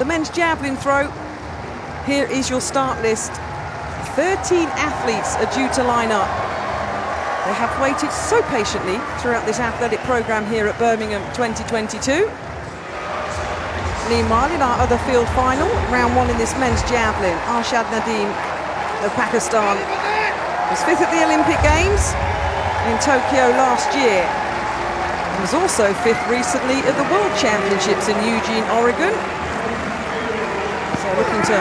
men's javelin throw. Here is your start list. 13 athletes are due to line up. They have waited so patiently throughout this athletic programme here at Birmingham 2022. Meanwhile, in our other field final, round one in this men's javelin, Arshad Nadeem of Pakistan was 5th at the Olympic Games in Tokyo last year. He was also 5th recently at the World Championships in Eugene, Oregon. So looking to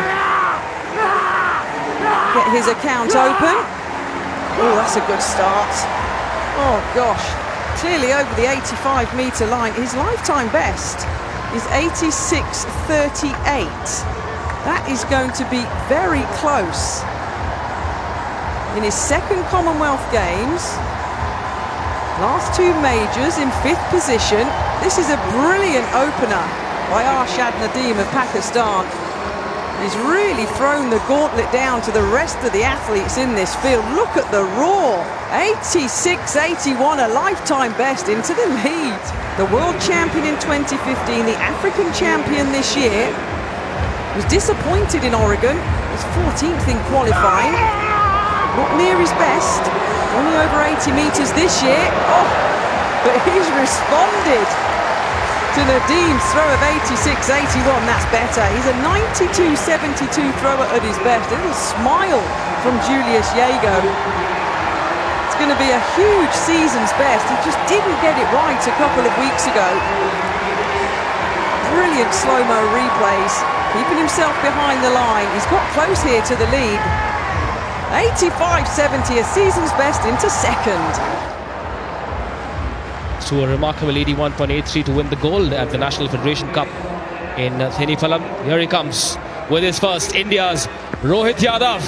get his account open. Oh, that's a good start. Oh gosh, clearly over the 85-metre line. His lifetime best is 86.38. That is going to be very close. In his second Commonwealth Games, last two majors in 5th position. This is a brilliant opener by Arshad Nadeem of Pakistan. He's really thrown the gauntlet down to the rest of the athletes in this field. Look at the roar. 86.81, a lifetime best into the lead. The world champion in 2015, the African champion this year, was disappointed in Oregon. Was 14th in qualifying. Not near his best. Only over 80 metres this year. Oh, but he's responded to Nadeem's throw of 86.81. That's better. He's a 92.72 thrower at his best. A little smile from Julius Yago. It's going to be a huge season's best. He just didn't get it right a couple of weeks ago. Brilliant slow-mo replays, keeping himself behind the line. He's got close here to the lead. 85.70, a season's best into second. To a remarkable 81.83 to win the gold at the National Federation Cup in Thenipalam. Here he comes with his first, India's Rohit Yadav.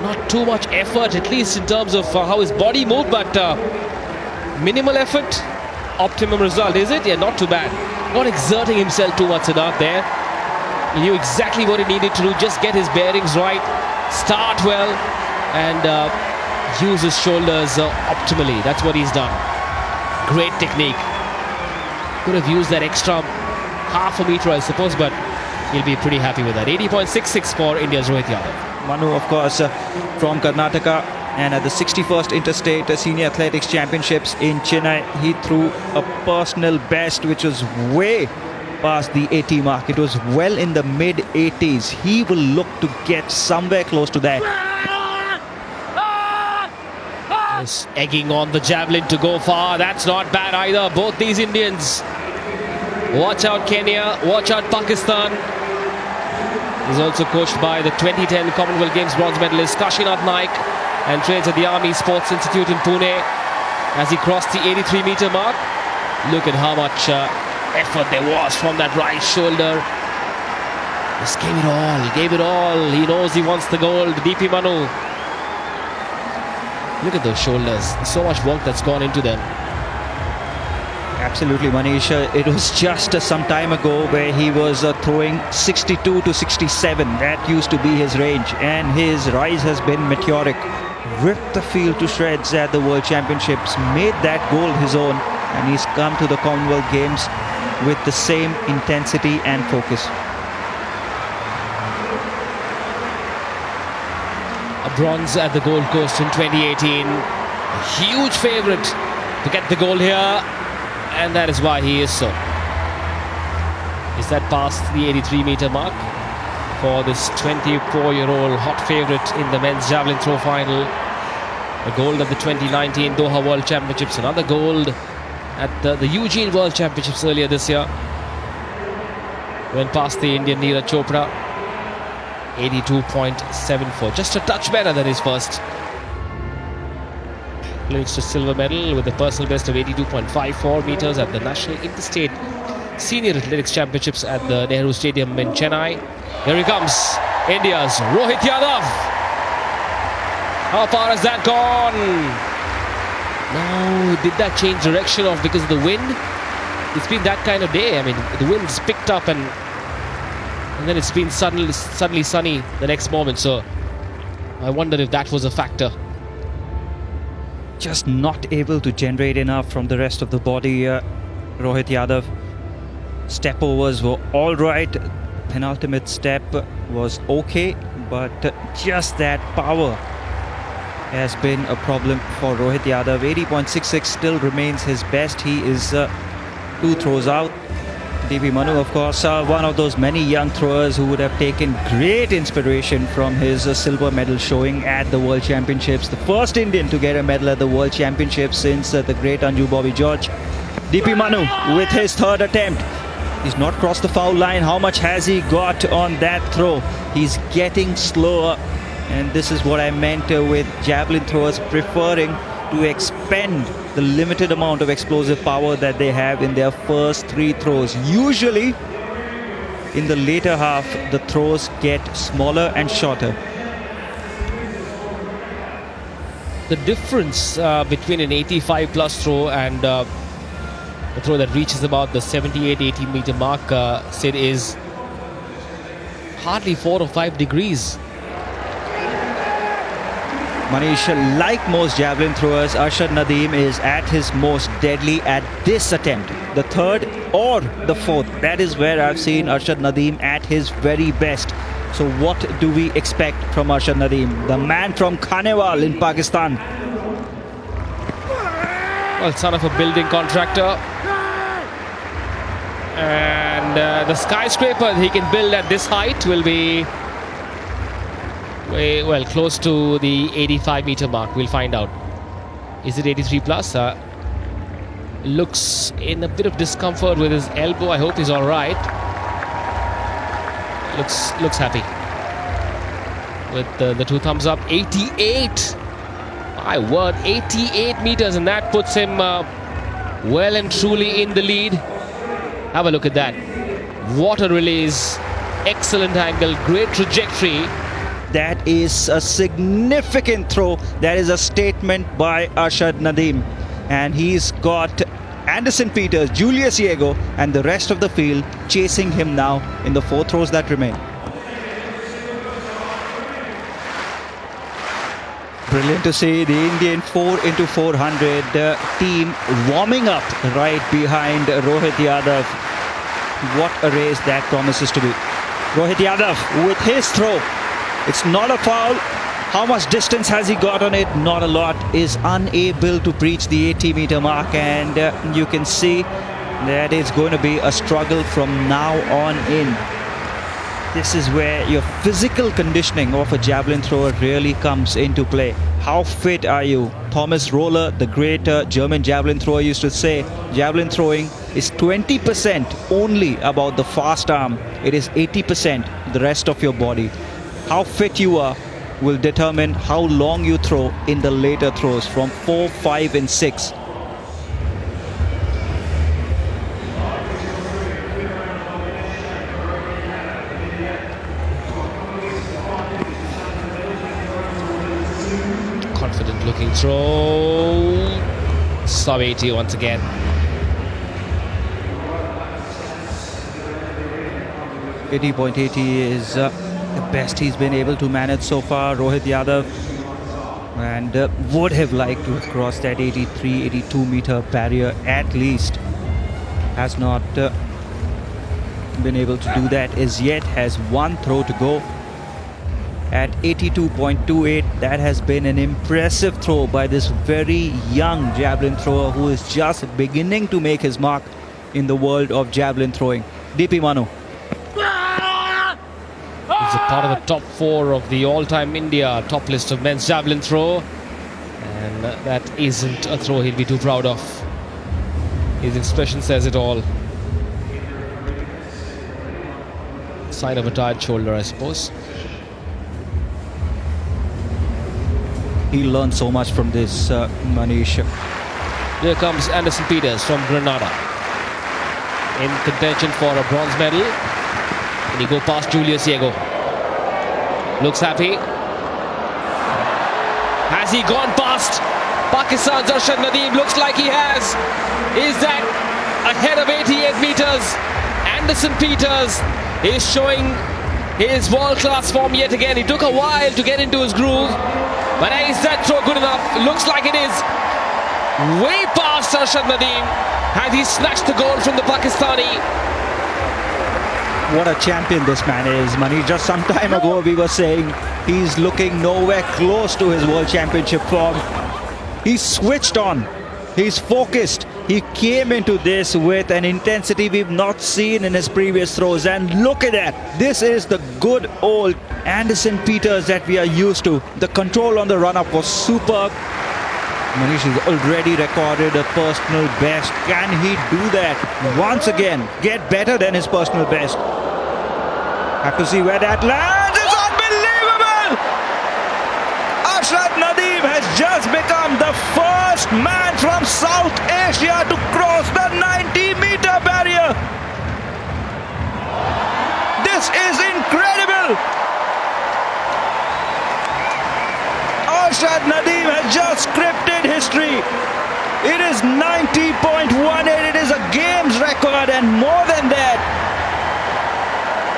Not too much effort, at least in terms of how his body moved, but minimal effort, optimum result, is it? Yeah, not too bad. Not exerting himself too much, Siddharth there. He knew exactly what he needed to do, just get his bearings right, start well, and use his shoulders optimally. That's what he's done. Great technique. Could have used that extra half a metre, I suppose, but he'll be pretty happy with that. 80.66 for India's Rohit Yadav. Manu, of course, from Karnataka, and at the 61st Interstate Senior Athletics Championships in Chennai, he threw a personal best, which was way past the 80 mark. It was well in the mid-80s. He will look to get somewhere close to that. Just egging on the javelin to go far. That's not bad either. Both these Indians. Watch out Kenya, watch out Pakistan. He's also coached by the 2010 Commonwealth Games bronze medalist Kashinath Naik and trains at the Army Sports Institute in Pune. As he crossed the 83-metre mark, look at how much effort there was from that right shoulder. Just gave it all, he gave it all. He knows he wants the gold. DP Manu. Look at those shoulders. So much work that's gone into them. Absolutely, Manish. It was just some time ago where he was throwing 62 to 67. That used to be his range, and his rise has been meteoric. Ripped the field to shreds at the World Championships, made that gold his own, and he's come to the Commonwealth Games with the same intensity and focus. A bronze at the Gold Coast in 2018. A huge favourite to get the gold here, and that is why he is so. Is that past the 83-metre mark for this 24-year-old hot favourite in the men's javelin throw final? A gold at the 2019 Doha World Championships, another gold at the Eugene World Championships earlier this year. Went past the Indian Neeraj Chopra. 82.74, just a touch better than his first. Clinched a silver medal with a personal best of 82.54 metres at the National Interstate Senior Athletics Championships at the Nehru Stadium in Chennai. Here he comes, India's Rohit Yadav. How far has that gone? No, did that change direction off because of the wind? It's been that kind of day. I mean, the wind's picked up and then it's been suddenly sunny the next moment. So I wondered if that was a factor. Just not able to generate enough from the rest of the body, Rohit Yadav. Step overs were all right. penultimate step was okay, but just that power has been a problem for Rohit Yadav. 80.66 still remains his best. He is 2 throws out. DP Manu, of course, one of those many young throwers who would have taken great inspiration from his silver medal showing at the World Championships. The first Indian to get a medal at the World Championships since the great Anju Bobby George. DP Manu with his 3rd attempt. He's not crossed the foul line. How much has he got on that throw? He's getting slower. And this is what I meant with javelin throwers preferring to expend the limited amount of explosive power that they have in their first 3 throws. Usually, in the later half, the throws get smaller and shorter. The difference between an 85 plus throw and a throw that reaches about the 78-80 meter mark, Sid, is hardly 4 or 5 degrees. Manish, like most javelin throwers, Arshad Nadeem is at his most deadly at this attempt. The 3rd or the 4th. That is where I've seen Arshad Nadeem at his very best. So what do we expect from Arshad Nadeem, the man from Khanewal in Pakistan? Well, son of a building contractor. And the skyscraper he can build at this height will be well close to the 85 meter mark. We'll find out. Is it 83 plus? Looks in a bit of discomfort with his elbow. I hope he's all right. Looks happy with the 2 thumbs up. 88. My word, 88 meters, and that puts him well and truly in the lead. Have a look at that. What a release. Excellent angle, great trajectory. That is a significant throw. That is a statement by Arshad Nadeem. And he's got Anderson Peters, Julius Yego and the rest of the field chasing him now in the 4 throws that remain. Brilliant to see the Indian 4x400 team warming up right behind Rohit Yadav. What a race that promises to be. Rohit Yadav with his throw. It's not a foul. How much distance has he got on it? Not a lot. Is unable to breach the 80 meter mark, and you can see that it's going to be a struggle from now on in. This is where your physical conditioning of a javelin thrower really comes into play. How fit are you? Thomas Roller, the great German javelin thrower, used to say javelin throwing is 20% only about the fast arm. It is 80% the rest of your body. How fit you are will determine how long you throw in the later throws from 4, 5 and 6. Confident looking throw. Sub 80 once again. .80 is the best he's been able to manage so far, Rohit Yadav, and would have liked to have crossed that 83, 82 meter barrier at least. Has not been able to do that as yet. Has 1 throw to go at 82.28. That has been an impressive throw by this very young javelin thrower who is just beginning to make his mark in the world of javelin throwing. DP Manu. He's a part of the top 4 of the all-time India top list of men's javelin throw, and that isn't a throw he'll be too proud of. His expression says it all. Sign of a tired shoulder, I suppose. He learned so much from this, Manish. Here comes Anderson Peters from Grenada, in contention for a bronze medal. And he go past Julius Yego. Looks happy. Has he gone past Pakistan's Arshad Nadeem? Looks like he has. Is that ahead of 88 meters? Anderson Peters is showing his world-class form yet again. He took a while to get into his groove, but is that throw good enough? Looks like it is. Way past Arshad Nadeem. Has he snatched the goal from the Pakistani? What a champion this man is, Mani. Just some time ago we were saying he's looking nowhere close to his World Championship form. He's switched on. He's focused. He came into this with an intensity we've not seen in his previous throws. And look at that. This is the good old Anderson Peters that we are used to. The control on the run-up was superb. Manish has already recorded a personal best. Can he do that once again? Get better than his personal best. Have to see where that lands. It's unbelievable! Arshad Nadeem has just become the first man from South Asia to cross the 90-meter barrier. This is incredible! Arshad Nadeem has just scripted history. It is 90.18. It is a games record, and more than that,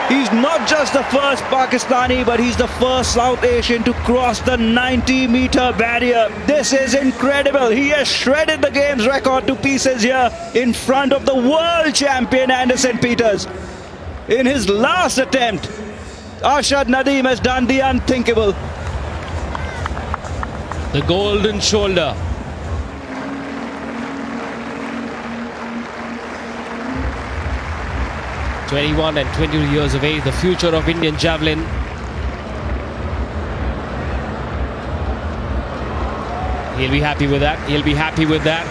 he's not just the first Pakistani, but he's the first South Asian to cross the 90-meter barrier. This is incredible. He has shredded the games record to pieces here in front of the world champion Anderson Peters. In his last attempt, Arshad Nadeem has done the unthinkable. The golden shoulder. (21 and 22 years of age, the future of Indian javelin. He'll be happy with that. He'll be happy with that.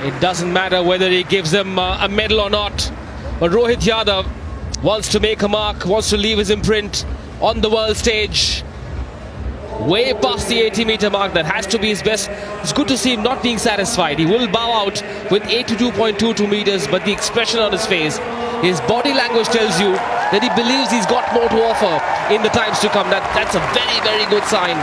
It doesn't matter whether he gives them a medal or not. But Rohit Yadav wants to make a mark, wants to leave his imprint on the world stage. Way past the 80-meter mark. That has to be his best. It's good to see him not being satisfied. He will bow out with 82.22 meters, but the expression on his face, his body language tells you that he believes he's got more to offer in the times to come. That's a very, very good sign.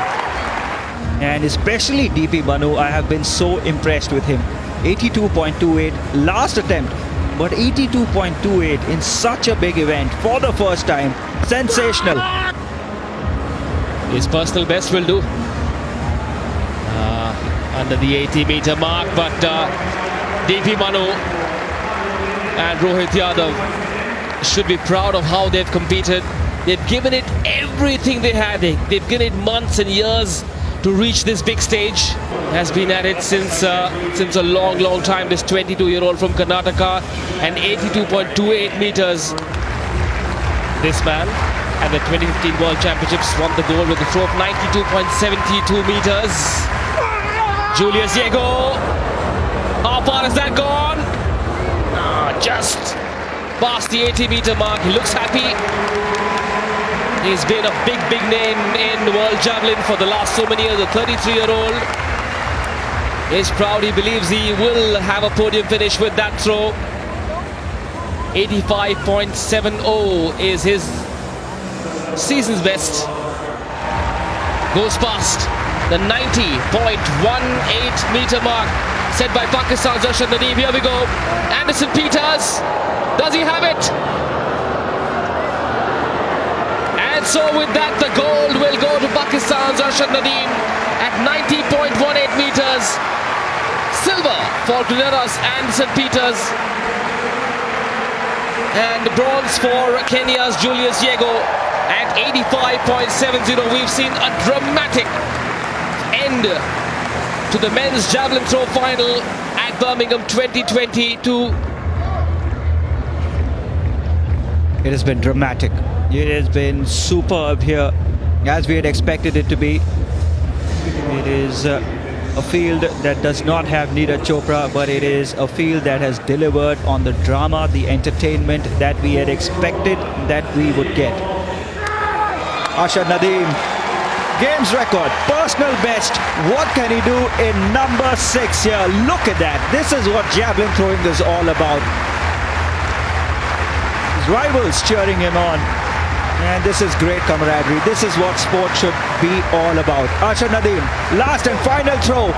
And especially DP Manu, I have been so impressed with him. 82.28 last attempt, but 82.28 in such a big event for the first time. Sensational. His personal best will do. Under the 80-meter mark, but DP Manu and Rohit Yadav should be proud of how they've competed. They've given it everything they had. They've given it months and years to reach this big stage. Has been at it since a long, long time. This 22-year-old from Karnataka, and 82.28 meters. This man at the 2015 World Championships won the gold with a throw of 92.72 meters. Julius Yego. How far has that gone? Just past the 80-meter mark. He looks happy. He's been a big, big name in the world javelin for the last so many years. The 33-year-old is proud. He believes he will have a podium finish with that throw. 85.70 is his season's best. Goes past the 90.18 meter mark set by Pakistan's Arshad Nadeem. Here we go. Anderson Peters. Does he have it? And so with that, the gold will go to Pakistan's Arshad Nadeem at 90.18 meters. Silver for Grenada's Anderson Peters. And bronze for Kenya's Julius Yego at 85.70. We've seen a dramatic end to the men's javelin throw final at Birmingham 2022. It has been dramatic. It has been superb here, as we had expected it to be. It is a field that does not have Neeraj Chopra, but it is a field that has delivered on the drama, the entertainment that we had expected that we would get. Arshad Nadeem, games record, personal best. What can he do in number 6 here? Look at that. This is what javelin throwing is all about. His rivals cheering him on. And this is great camaraderie. This is what sport should be all about. Arshad Nadeem, last and final throw.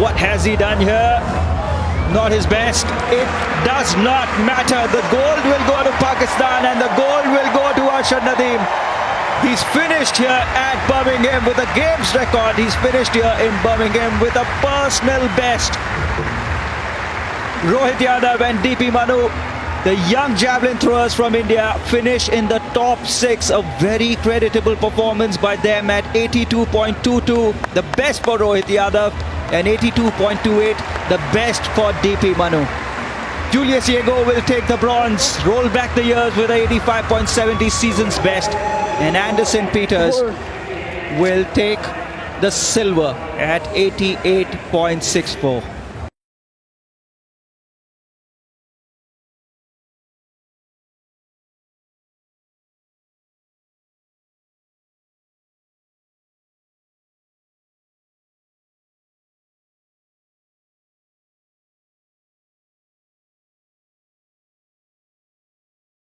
What has he done here? Not his best. It does not matter. The gold will go to Pakistan and the gold will go to Arshad Nadeem. He's finished here at Birmingham with a games record. He's finished here in Birmingham with a personal best. Rohit Yadav and DP Manu The young javelin throwers from India finish in the top 6. A very creditable performance by them at 82.22, the best for Rohit Yadav, and 82.28, the best for DP Manu. Julius Yego will take the bronze, roll back the years with a 85.70 season's best, and Anderson Peters will take the silver at 88.64.